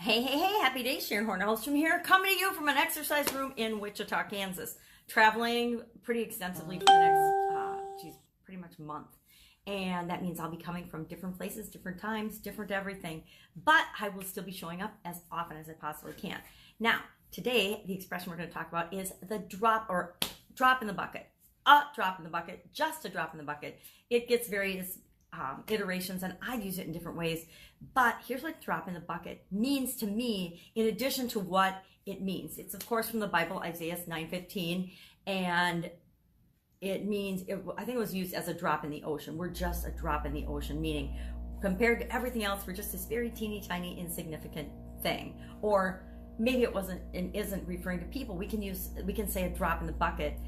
Hey, happy day, Sharon Horne-Ellstrom here, coming to you from an exercise room in Wichita, Kansas. Traveling pretty extensively for the next, pretty much a month. And that means I'll be coming from different places, different times, different everything. But I will still be showing up as often as I possibly can. Now, today, the expression we're going to talk about is the drop in the bucket. A drop in the bucket, just a drop in the bucket. It gets various iterations, and I use it in different ways. But here's what drop in the bucket means to me, in addition to what it means. It's, of course, from the Bible, Isaiah 9:15, and it means, I think it was used as a drop in the ocean. We're just a drop in the ocean, meaning compared to everything else, we're just this very teeny tiny insignificant thing. Or maybe it wasn't and isn't referring to people. We can say a drop in the bucket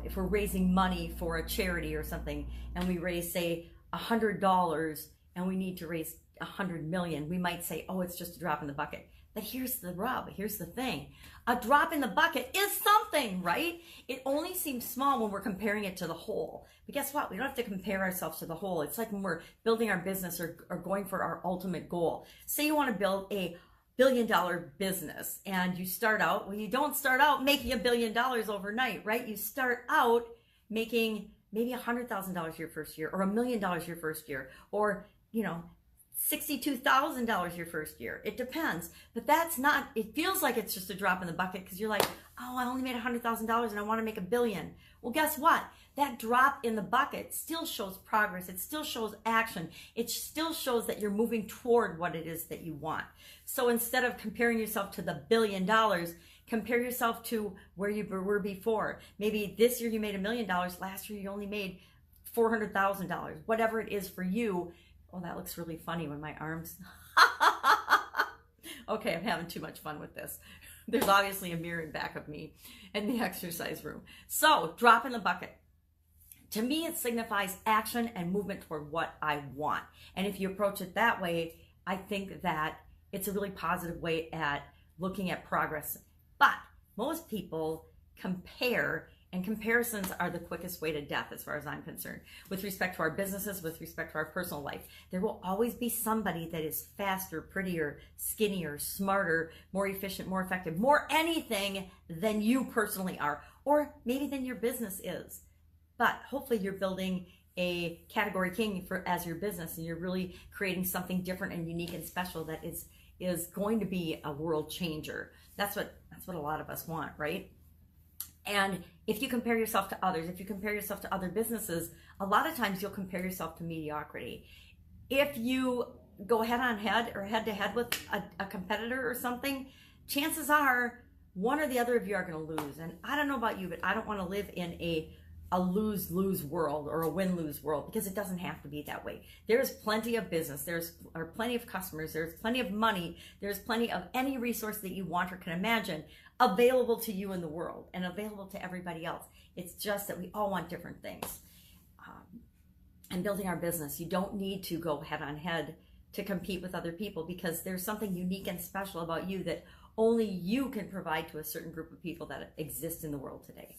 if we're raising money for a charity or something, and we raise, say, $100, and we need to raise 100 million. We might say, oh, it's just a drop in the bucket. But here's the rub. Here's the thing. A drop in the bucket is something, right? It only seems small when we're comparing it to the whole. But guess what? We don't have to compare ourselves to the whole. It's like when we're building our business or going for our ultimate goal. Say you want to build a billion-dollar business, and you start out, well, you don't start out making $1 billion overnight, right? You start out making maybe $100,000 your first year, or $1 million your first year, or, $62,000 your first year. It depends. But that's not, it feels like it's just a drop in the bucket because you're like, oh, I only made $100,000 and I want to make $1 billion. Well, guess what? That drop in the bucket still shows progress. It still shows action. It still shows that you're moving toward what it is that you want. So instead of comparing yourself to the $1 billion, compare yourself to where you were before. Maybe this year you made $1 million. Last year you only made $400,000. Whatever it is for you. Oh, that looks really funny when my arms... Okay, I'm having too much fun with this. There's obviously a mirror in back of me in the exercise room. So, drop in the bucket. To me, it signifies action and movement toward what I want. And if you approach it that way, I think that it's a really positive way at looking at progress. But most people compare, and comparisons are the quickest way to death as far as I'm concerned. With respect to our businesses, with respect to our personal life, there will always be somebody that is faster, prettier, skinnier, smarter, more efficient, more effective, more anything than you personally are, or maybe than your business is. But hopefully you're building a category king as your business, and you're really creating something different and unique and special that is going to be a world changer. That's what a lot of us want, right? And if you compare yourself to others, if you compare yourself to other businesses, a lot of times you'll compare yourself to mediocrity. If you go head to head with a competitor or something, chances are one or the other of you are going to lose. And I don't know about you, but I don't want to live in a lose-lose world or a win-lose world, because it doesn't have to be that way. There's plenty of business, there's plenty of customers, there's plenty of money, there's plenty of any resource that you want or can imagine available to you in the world and available to everybody else. It's just that we all want different things. And building our business, you don't need to go head on head to compete with other people, because there's something unique and special about you that only you can provide to a certain group of people that exist in the world today.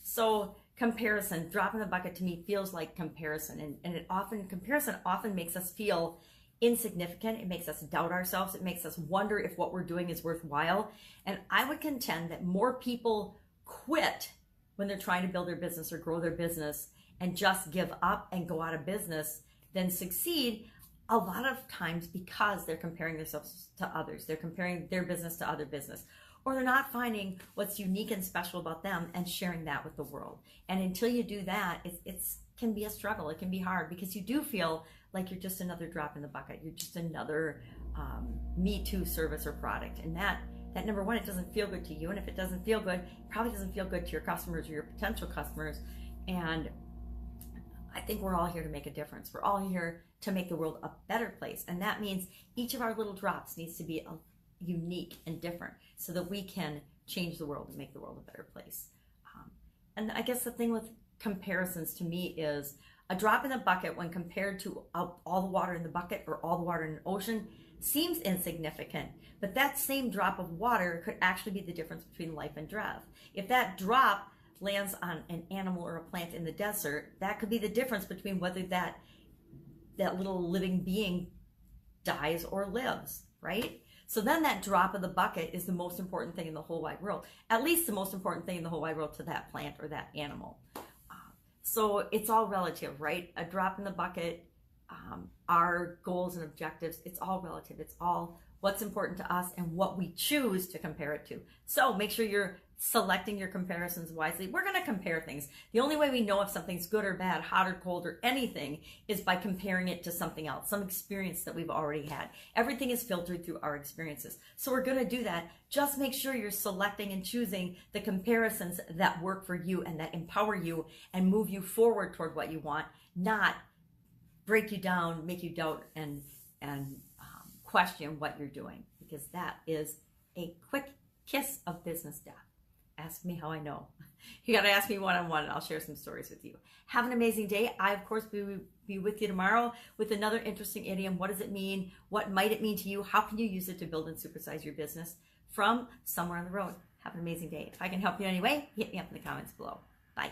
So comparison, drop in the bucket, to me feels like comparison, and comparison often makes us feel insignificant. It makes us doubt ourselves. It makes us wonder if what we're doing is worthwhile. And I would contend that more people quit when they're trying to build their business or grow their business and just give up and go out of business than succeed, a lot of times because they're comparing themselves to others. They're comparing their business to other business. Or they're not finding what's unique and special about them and sharing that with the world. And until you do that, it can be a struggle. It can be hard, because you do feel like you're just another drop in the bucket. You're just another Me Too service or product. And that number one, it doesn't feel good to you. And if it doesn't feel good, it probably doesn't feel good to your customers or your potential customers. And I think we're all here to make a difference. We're all here to make the world a better place. And that means each of our little drops needs to be unique and different, so that we can change the world and make the world a better place. And I guess the thing with comparisons to me is a drop in the bucket when compared to all the water in the bucket or all the water in an ocean seems insignificant, but that same drop of water could actually be the difference between life and death. If that drop lands on an animal or a plant in the desert, that could be the difference between whether that little living being dies or lives, right? So then that drop of the bucket is the most important thing in the whole wide world, at least the most important thing in the whole wide world to that plant or that animal. So it's all relative, right? A drop in the bucket, our goals and objectives, it's all relative. It's all what's important to us and what we choose to compare it to. So make sure you're selecting your comparisons wisely. We're going to compare things. The only way we know if something's good or bad, hot or cold or anything is by comparing it to something else, some experience that we've already had. Everything is filtered through our experiences. So we're going to do that. Just make sure you're selecting and choosing the comparisons that work for you and that empower you and move you forward toward what you want, not break you down, make you doubt and question what you're doing, because that is a quick kiss of business death. Ask me how I know. You got to ask me one-on-one and I'll share some stories with you. Have an amazing day. I, of course, will be with you tomorrow with another interesting idiom. What does it mean? What might it mean to you? How can you use it to build and supersize your business from somewhere on the road? Have an amazing day. If I can help you in any way, hit me up in the comments below. Bye.